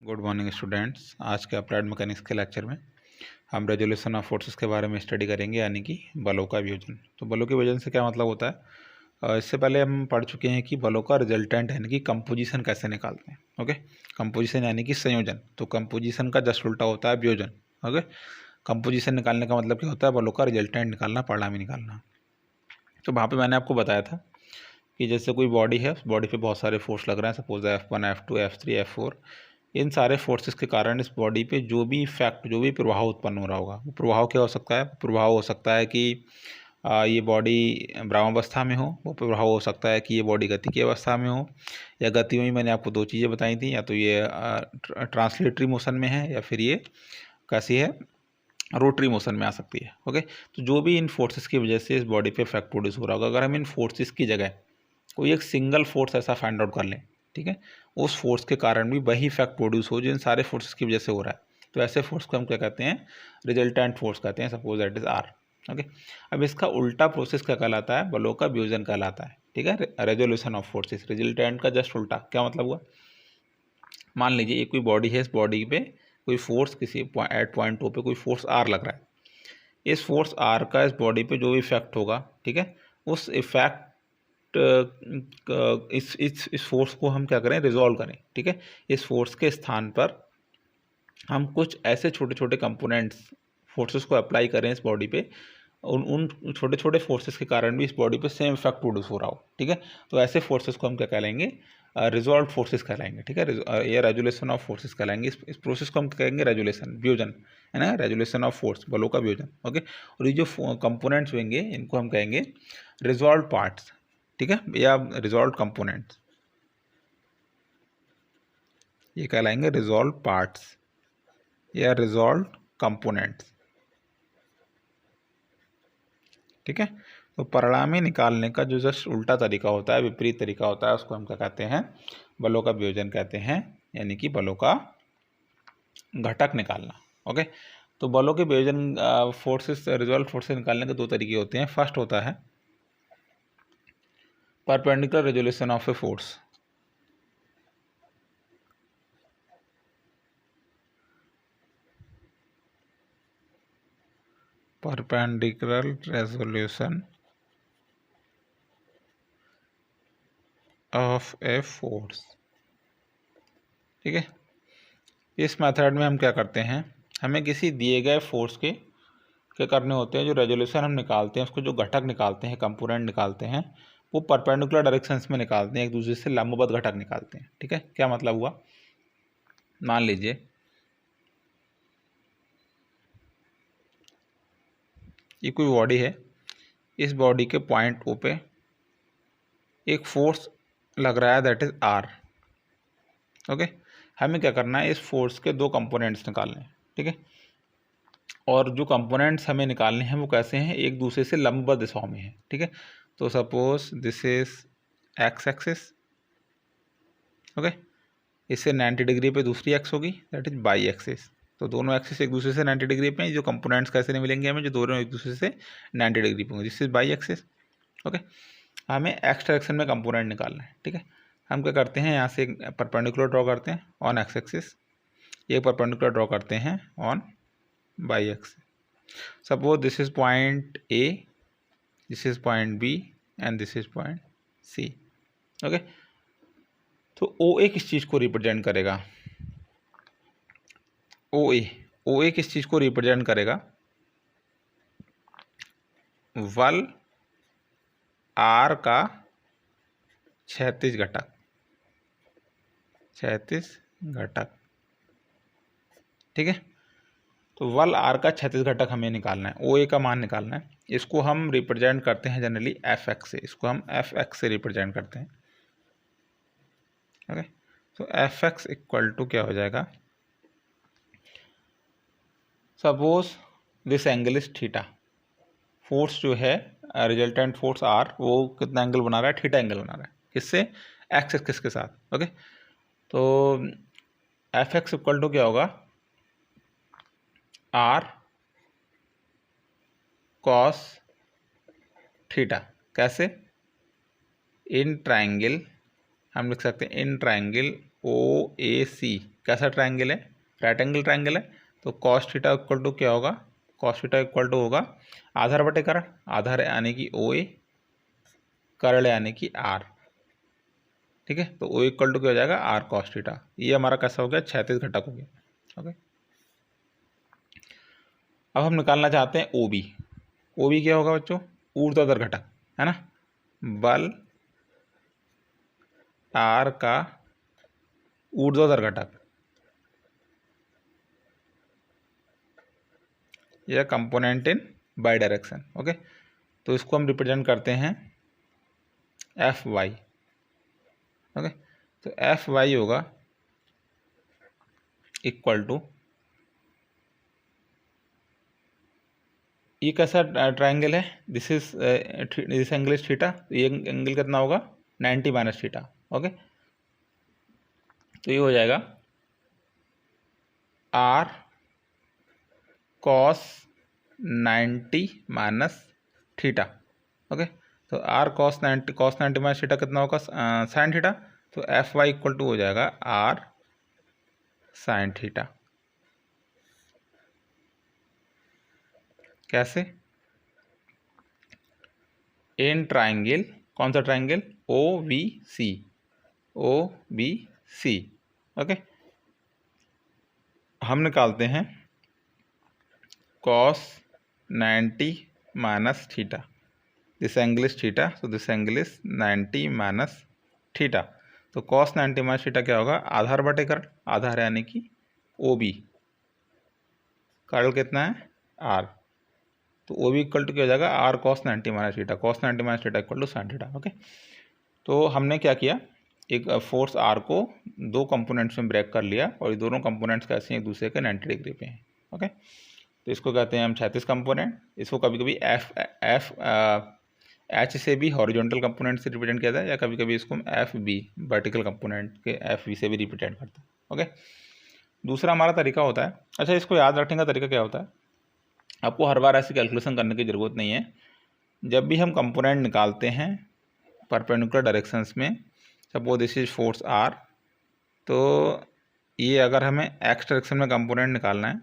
Good morning students. आज के applied mechanics के लेक्चर में हम रेजोल्यूशन ऑफ फोर्सेस के बारे में स्टडी करेंगे, यानी कि बलों का वियोजन। तो बलों के वियोजन से क्या मतलब होता है? इससे पहले हम पढ़ चुके हैं कि बलों का रिजल्टेंट यानी कि कंपोजिशन कैसे निकालते हैं। ओके, कंपोजिशन यानी कि संयोजन। तो कंपोजिशन का जस्ट उल्टा होता है वियोजन। ओके, कंपोजिशन निकालने का मतलब क्या होता है? बलों का रिजल्टेंट निकालना, परिणामी निकालना। तो वहाँ पर मैंने आपको बताया था कि जैसे कोई बॉडी है, उस बॉडी पे बहुत सारे फोर्स लग रहे हैं, suppose F1, F2, F3, F4। इन सारे फोर्सेस के कारण इस बॉडी पे जो भी इफेक्ट, जो भी प्रभाव उत्पन्न हो रहा होगा, वो प्रभाव क्या हो सकता है? प्रभाव हो सकता है कि ये बॉडी भ्रमावस्था में हो, वो प्रभाव हो सकता है कि ये बॉडी गति की अवस्था में हो, या गति में मैंने आपको दो चीज़ें बताई थी, या तो ये ट्रांसलेटरी मोशन में है, या फिर ये कैसी है, रोटरी मोशन में आ सकती है। ओके, तो जो भी इन फोर्सेस की वजह से इस बॉडी पे इफेक्ट प्रोड्यूस हो रहा होगा, अगर हम इन फोर्सेस की जगह कोई एक सिंगल फोर्स ऐसा फाइंड आउट कर लें, ठीक है, उस फोर्स के कारण भी वही इफेक्ट प्रोड्यूस हो जो इन सारे फोर्सेस की वजह से हो रहा है, तो ऐसे फोर्स को हम क्या कहते हैं? रिजल्टेंट फोर्स कहते हैं। Suppose that is R. Okay, अब इसका उल्टा प्रोसेस क्या कहलाता है? बलों का वियोजन कहलाता है। ठीक है, रेजोल्यूशन ऑफ फोर्सेस, रिजल्टेंट का जस्ट उल्टा। क्या मतलब हुआ? मान लीजिए एक कोई बॉडी है, इस बॉडी पे कोई फोर्स किसी एट पॉइंट ओ पे कोई फोर्स आर लग रहा है। इस फोर्स आर का इस बॉडी पे जो भी इफेक्ट होगा, ठीक है, उस इफेक्ट इस फोर्स को हम क्या करें? रिजॉल्व करें। ठीक है, इस फोर्स के स्थान पर हम कुछ ऐसे छोटे छोटे कंपोनेंट्स, फोर्सेस को अप्लाई करें इस बॉडी पे, उन उन छोटे छोटे फोर्सेस के कारण भी इस बॉडी पे सेम इफेक्ट प्रोड्यूस हो रहा हो। ठीक है, तो ऐसे फोर्सेस को हम क्या कहलाएंगे? रिजॉल्व फोर्सेस कहलाएंगे। ठीक है, या रेजुलेशन ऑफ फोर्सेस कहलाएंगे। इस प्रोसेस को हम क्या कहेंगे? रेजुलेशन, वियोजन, है ना, रेजुलेशन ऑफ फोर्स, बलों का वियोजन। ओके, और ये जो कंपोनेंट्स होंगे इनको हम कहेंगे रिजॉल्व पार्ट्स। ठीक है, या रिजॉल्व कंपोनेंट्स, ये कहलाएंगे रिजॉल्व पार्ट्स या रिजॉल्व कंपोनेंट्स। ठीक है, तो परिणामी निकालने का जो जस्ट उल्टा तरीका होता है, विपरीत तरीका होता है, उसको हम क्या कहते हैं? बलों का वियोजन कहते हैं, यानी कि बलों का घटक निकालना। ओके, तो बलों के वियोजन, फोर्सेस, रिजॉल्व फोर्सेस निकालने के दो तरीके होते हैं। फर्स्ट होता है perpendicular resolution of a force. Perpendicular resolution of a force. ठीक है, इस मेथड में हम क्या करते हैं? हमें किसी दिए गए फोर्स के क्या करने होते हैं? जो रेजोल्यूशन हम निकालते हैं, उसको जो घटक निकालते हैं, कंपोनेंट निकालते हैं, वो परपेंडिकुलर डायरेक्शंस में निकालते हैं, एक दूसरे से लंबवत घटक निकालते हैं। ठीक है, क्या मतलब हुआ? मान लीजिए ये कोई बॉडी है, इस बॉडी के पॉइंट ओ पे एक फोर्स लग रहा है, दैट इज आर। ओके, हमें क्या करना है? इस फोर्स के दो कंपोनेंट्स निकालने हैं। ठीक है, और जो कंपोनेंट्स हमें निकालने हैं वो कैसे हैं? एक दूसरे से लंबवत दिशाओं में है। ठीक है, तो suppose this is x axis. Okay, इससे 90 डिग्री पे दूसरी एक्स होगी, दैट इज बाई एक्सिस। तो दोनों एक्सिस एक दूसरे से 90 डिग्री पे हैं। जो कंपोनेंट्स कैसे नहीं मिलेंगे हमें? जो दोनों एक दूसरे से 90 डिग्री पे होंगे, this is by axis. Okay, हमें एक्स डायरेक्शन में कंपोनेंट निकालना है। ठीक है, हम क्या करते हैं? यहाँ से एक परपेंडिकुलर ड्रॉ करते हैं ऑन एक्स एक्सिस, एक परपेंडिकुलर ड्रॉ करते हैं on Y axis. Suppose this is point A, this is point B, and this is point C. Okay, तो ओ ए किस चीज़ को रिप्रेजेंट करेगा? ओ ए किस चीज़ को रिप्रेजेंट करेगा? बल आर का क्षैतिज घटक, क्षैतिज घटक। ठीक है, तो बल आर का क्षैतिज घटक हमें निकालना है, ओ ए का मान निकालना है। इसको हम रिप्रेजेंट करते हैं जनरली एफ एक्स से, इसको हम एफ एक्स से रिप्रेजेंट करते हैं। ओके, तो एफ एक्स इक्वल टू क्या हो जाएगा? Suppose this angle is theta. Force जो है, रिजल्टेंट फोर्स आर, वो कितना एंगल बना रहा है? थीटा एंगल बना रहा है। किससे? एक्स एक्सिस के साथ। ओके, तो एफ एक्स इक्वल टू क्या होगा? R cos theta. कैसे? इन ट्राइंगल, हम लिख सकते हैं इन ट्राइंगल OAC कैसा ट्रायंगल है? राइट एंगल ट्रायंगल है। तो कॉस थीटा इक्वल टू क्या होगा? कॉस थीटा इक्वल टू होगा आधार बटे करण, आधार यानी कि OA, करण यानी कि R। ठीक है, तो O इक्वल टू क्या हो जाएगा? R cos theta. ये हमारा कैसा हो गया? क्षैतिज घटक हो गया। ओके, अब हम निकालना चाहते हैं OB। OB क्या होगा बच्चों? ऊर्ध्वाधर घटक, है ना। बल R का ऊर्ध्वाधर घटक या component in by direction. Okay, तो इसको हम रिप्रेजेंट करते हैं FY। ओके, तो FY होगा इक्वल टू, ये कैसा ट्रायंगल है? दिस एंगल इज थीटा, ये एंगल कितना होगा? 90 माइनस थीटा। ओके, तो ये हो जाएगा R cos 90 minus theta. Okay, तो R कॉस 90 माइनस थीटा कितना होगा? Sine theta. तो FY इक्वल टू हो जाएगा R साइन थीटा। कैसे? इन ट्राइंगल, कौन सा ट्राइंगल? OVC। OVC। ओके, हम निकालते हैं cos 90 minus theta. This angle is theta, so this angle is 90 minus theta. तो cos 90 माइनस थीटा क्या होगा? आधार बटे कर्ण, आधार यानी कि OB, कर्ण कितना है? R। तो OB इक्वल टू क्या हो जाएगा? R cos 90 minus theta. cos 90 minus theta equal to sine theta. Okay, तो हमने क्या किया? एक फोर्स R को दो कंपोनेंट्स में ब्रेक कर लिया, और ये दोनों कंपोनेंट्स कैसे हैं? एक दूसरे के 90 डिग्री पे हैं। ओके, तो इसको कहते हैं हम क्षैतिज कंपोनेंट। इसको कभी कभी H से भी हॉरिजॉन्टल कंपोनेंट से रिप्रेजेंट किया जाता है, या कभी कभी इसको हम FB वर्टिकल कंपोनेंट के FB से भी रिप्रेजेंट करते हैं। ओके, दूसरा हमारा तरीका होता है, अच्छा इसको याद रखने का तरीका क्या होता है? आपको हर बार ऐसी कैलकुलेशन करने की ज़रूरत नहीं है। जब भी हम कंपोनेंट निकालते हैं परपेंडिकुलर डायरेक्शंस में, suppose this is force R, तो ये अगर हमें एक्स डायरेक्शन में कंपोनेंट निकालना है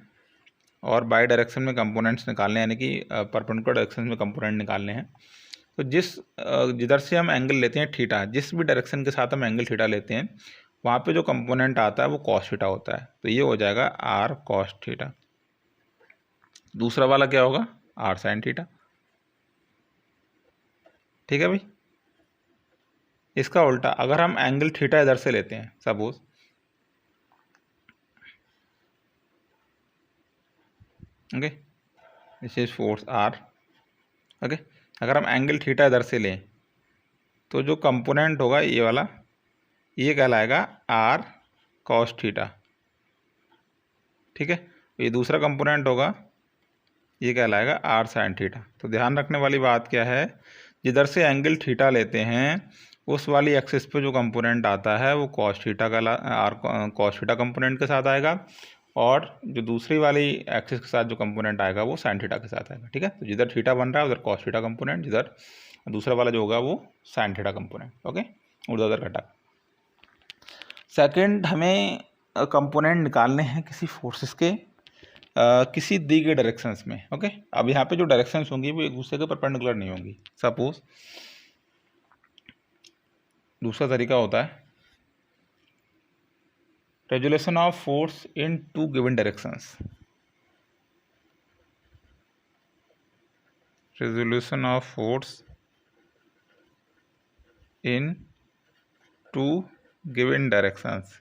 और बाई डायरेक्शन में कंपोनेंट्स निकालने हैं, यानी कि परपेंडिकुलर डायरेक्शन में कंपोनेंट निकालने हैं, तो जिधर से हम एंगल लेते हैं थीटा, जिस भी डायरेक्शन के साथ हम एंगल थीटा लेते हैं, वहाँ पे जो कंपोनेंट आता है वो कॉस थीटा होता है। तो ये हो जाएगा R कॉस थीटा। दूसरा वाला क्या होगा? R sine theta. ठीक है भाई, इसका उल्टा अगर हम एंगल थीटा इधर से लेते हैं, suppose okay this is force R। Okay, अगर हम एंगल थीटा इधर से लें, तो जो कंपोनेंट होगा ये वाला, ये कहलाएगा R कॉस थीटा। ठीक है, ये दूसरा कंपोनेंट होगा, ये कहलाएगा R साइन थीटा। तो ध्यान रखने वाली बात क्या है? जिधर से एंगल थीटा लेते हैं उस वाली एक्सिस पे जो कंपोनेंट आता है वो कॉस थीटा का R कॉस थीटा कंपोनेंट के साथ आएगा, और जो दूसरी वाली एक्सिस के साथ जो कंपोनेंट आएगा वो साइन थीटा के साथ आएगा। ठीक है, तो जिधर थीटा बन रहा है उधर कॉस थीटा कंपोनेंट, जिधर दूसरा वाला जो होगा वो साइन थीटा कंपोनेंट। ओके, ऊर्ध्वाधर घटक। सेकंड, हमें कंपोनेंट निकालने हैं किसी फोर्सेस के किसी दी गई डायरेक्शंस में। ओके, अब यहाँ पे जो डायरेक्शंस होंगी वो एक दूसरे के परपेंडिकुलर नहीं होंगी। सपोज दूसरा तरीका होता है resolution of force in two given directions. Resolution of force in two given directions.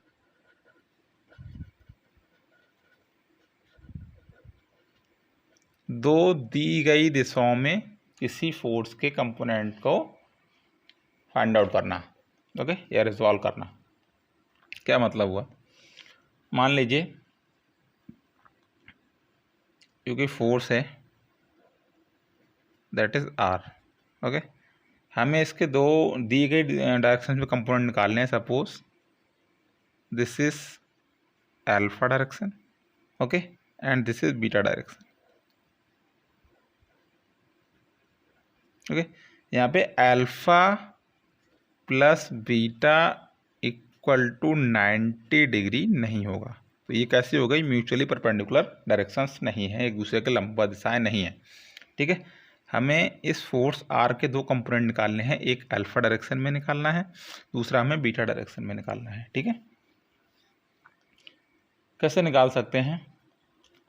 दो दी गई दिशाओं में किसी फोर्स के कंपोनेंट को फाइंड आउट करना। ओके, या रिजॉल्व करना। क्या मतलब हुआ? मान लीजिए क्योंकि फोर्स है दैट इज R। ओके, हमें इसके दो दी गई डायरेक्शन में कंपोनेंट निकालने हैं। Suppose this is alpha direction, okay, and this is beta direction. Okay, यहाँ पे alpha plus beta equal to 90 degree नहीं होगा। तो ये कैसे हो गई? म्यूचुअली परपेंडिकुलर डायरेक्शंस नहीं है, एक दूसरे के लंबवत दिशाएं नहीं है। ठीक है, हमें इस फोर्स आर के दो कंपोनेंट निकालने हैं, एक अल्फा डायरेक्शन में निकालना है, दूसरा हमें बीटा डायरेक्शन में निकालना है। ठीक है, कैसे निकाल सकते हैं?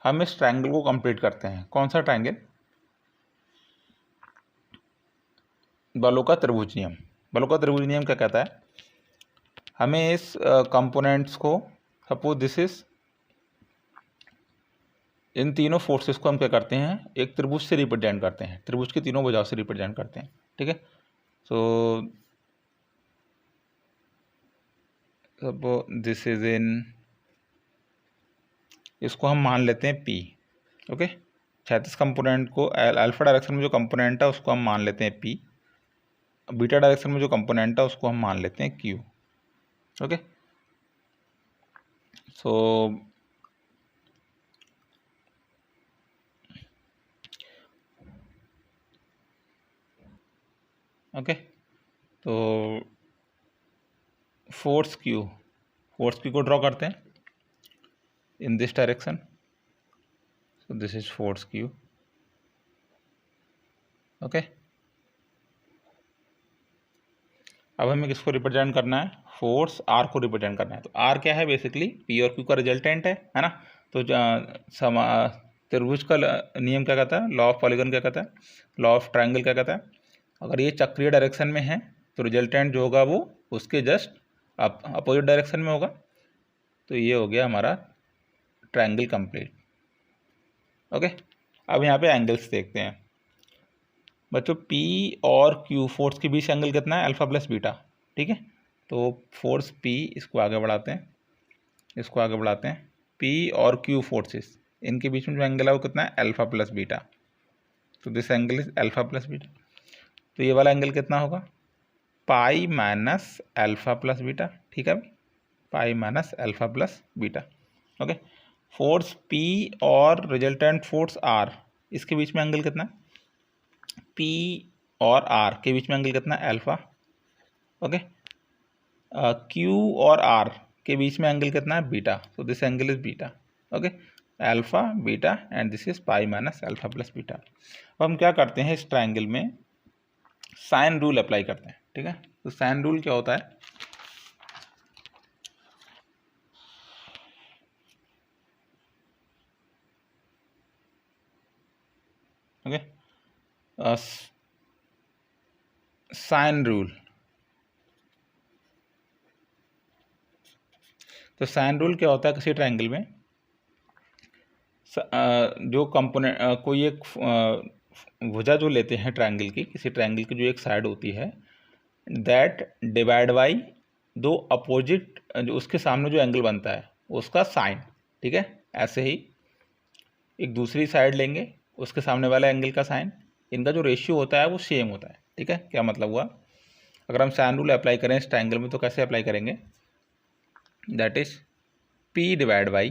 हम इस ट्रायंगल को कंप्लीट करते हैं। कौन सा ट्रायंगल? बलों का त्रिभुज नियम। बलों का त्रिभुज नियम क्या कहता है? हमें इस कंपोनेंट्स को, सपोज दिस इज, इन तीनों फोर्सेस को हम क्या करते हैं? एक त्रिभुज से रिप्रेजेंट करते हैं, त्रिभुज की तीनों भुजाओं से रिप्रेजेंट करते हैं। ठीक है, सो दिस इज इन, इसको हम मान लेते हैं P। ओके, क्षैतिज कंपोनेंट को, अल्फा डायरेक्शन में जो कंपोनेंट है उसको हम मान लेते हैं P, बीटा डायरेक्शन में जो कंपोनेंट है उसको हम मान लेते हैं Q। ओके, सो ओके, तो फोर्स Q को ड्रॉ करते हैं in this direction. So this is force Q। Okay, अब हमें किसको रिप्रेजेंट करना है? फोर्स R को रिप्रेजेंट करना है। तो R क्या है? बेसिकली P और Q का रिजल्टेंट है ना। तो त्रिभुज का नियम क्या कहता है? लॉ ऑफ पॉलीगन क्या कहता है? लॉ ऑफ ट्रायंगल क्या कहता है? अगर ये चक्रीय डायरेक्शन में है तो रिजल्टेंट जो होगा वो उसके जस्ट अपोजिट डायरेक्शन में होगा। तो ये हो गया हमारा ट्रायंगल कंप्लीट। ओके, अब यहाँ पे एंगल्स देखते हैं बच्चों। P और Q फोर्स के बीच एंगल कितना है? Alpha plus beta. ठीक है, तो फोर्स P, इसको आगे बढ़ाते हैं, इसको आगे बढ़ाते हैं। P और Q फोर्सेस, इनके बीच में जो एंगल है वो कितना है? Alpha plus beta. तो this angle is alpha plus beta. तो ये वाला एंगल कितना होगा? Pi minus alpha plus beta. ठीक है, pi minus alpha plus beta. Okay, force P और रिजल्टेंट फोर्स R, इसके बीच में एंगल कितना है? P और R के बीच में एंगल कितना है? अल्फा। ओके, Q और R के बीच में एंगल कितना है? बीटा। तो this angle is beta. Okay, alpha beta and this is pi minus alpha plus beta. अब हम क्या करते हैं? इस ट्रायंगल में साइन रूल अप्लाई करते हैं। ठीक है, तो साइन रूल क्या होता है? Okay, sine rule. तो साइन रूल क्या होता है? किसी ट्रायंगल में जो कंपोनेंट, कोई एक भुजा जो लेते हैं ट्रायंगल की, किसी ट्रायंगल की जो एक साइड होती है, दैट डिवाइड बाई दो अपोजिट, जो उसके सामने जो एंगल बनता है उसका साइन। ठीक है, ऐसे ही एक दूसरी साइड लेंगे, उसके सामने वाले एंगल का साइन, इनका जो रेशियो होता है वो सेम होता है। ठीक है, क्या मतलब हुआ? अगर हम साइन रूल अप्लाई करें इस ट्रायंगल में तो कैसे अप्लाई करेंगे? That is P divide by,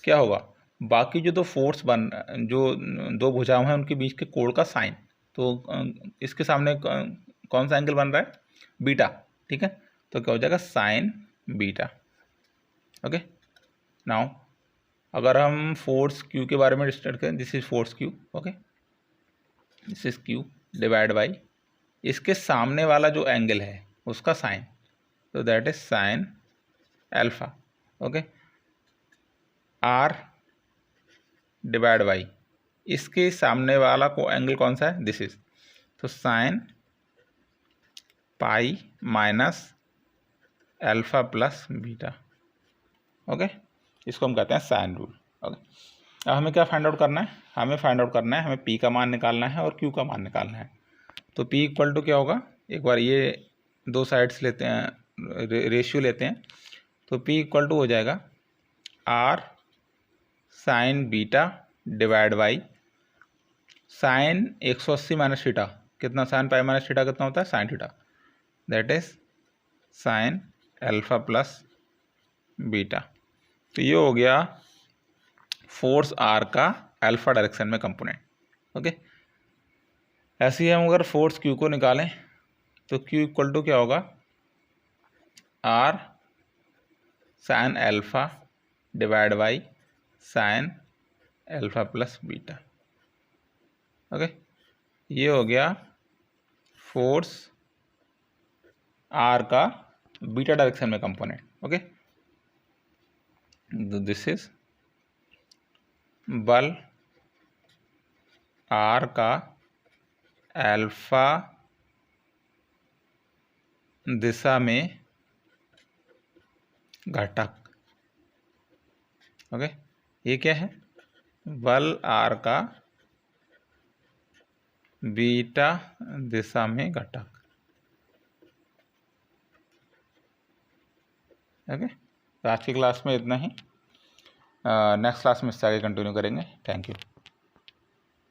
क्या होगा? बाकी जो दो फोर्स जो दो भुजाएं हैं उनके बीच के कोण का साइन। तो इसके सामने कौन सा एंगल बन रहा है? बीटा। ठीक है, तो क्या हो जाएगा? Sign beta. ओके, नाउ अगर हम फोर्स Q के बारे में डिस्कस करें, this is force Q। Okay, this is Q divide by इसके सामने वाला जो एंगल है उसका साइन, तो that is sine alpha. Okay, R divide by इसके सामने वाला को एंगल कौन सा है? दिस इज, तो sine pi minus alpha plus beta. Okay, इसको हम कहते हैं साइन रूल। ओके, अब हमें क्या फाइंड आउट करना है? हमें फाइंड आउट करना है, हमें P का मान निकालना है और Q का मान निकालना है। तो P इक्वल टू क्या होगा? एक बार ये दो साइड्स लेते हैं, रेशियो लेते हैं, तो P इक्वल टू हो जाएगा R sign beta divide by sign 180 minus theta. कितना? साइन पाई माइनस थीटा कितना होता है? Sine theta. That is sine alpha plus beta. तो ये हो गया फोर्स R का अल्फा डायरेक्शन में कंपोनेंट। ओके, ऐसे ही हम अगर फोर्स Q को निकालें तो Q इक्वल टू क्या होगा? R sine alpha divide by sine alpha plus beta. Okay, ये हो गया फोर्स आर का बीटा डायरेक्शन में कंपोनेंट। ओके, दिस इज बल आर का अल्फा दिशा में घटक। ओके, ये क्या है? बल आर का बीटा दिशा में घटक। ओके, तो आज की क्लास में इतना ही। नेक्स्ट क्लास में इससे आगे कंटिन्यू करेंगे। Thank you.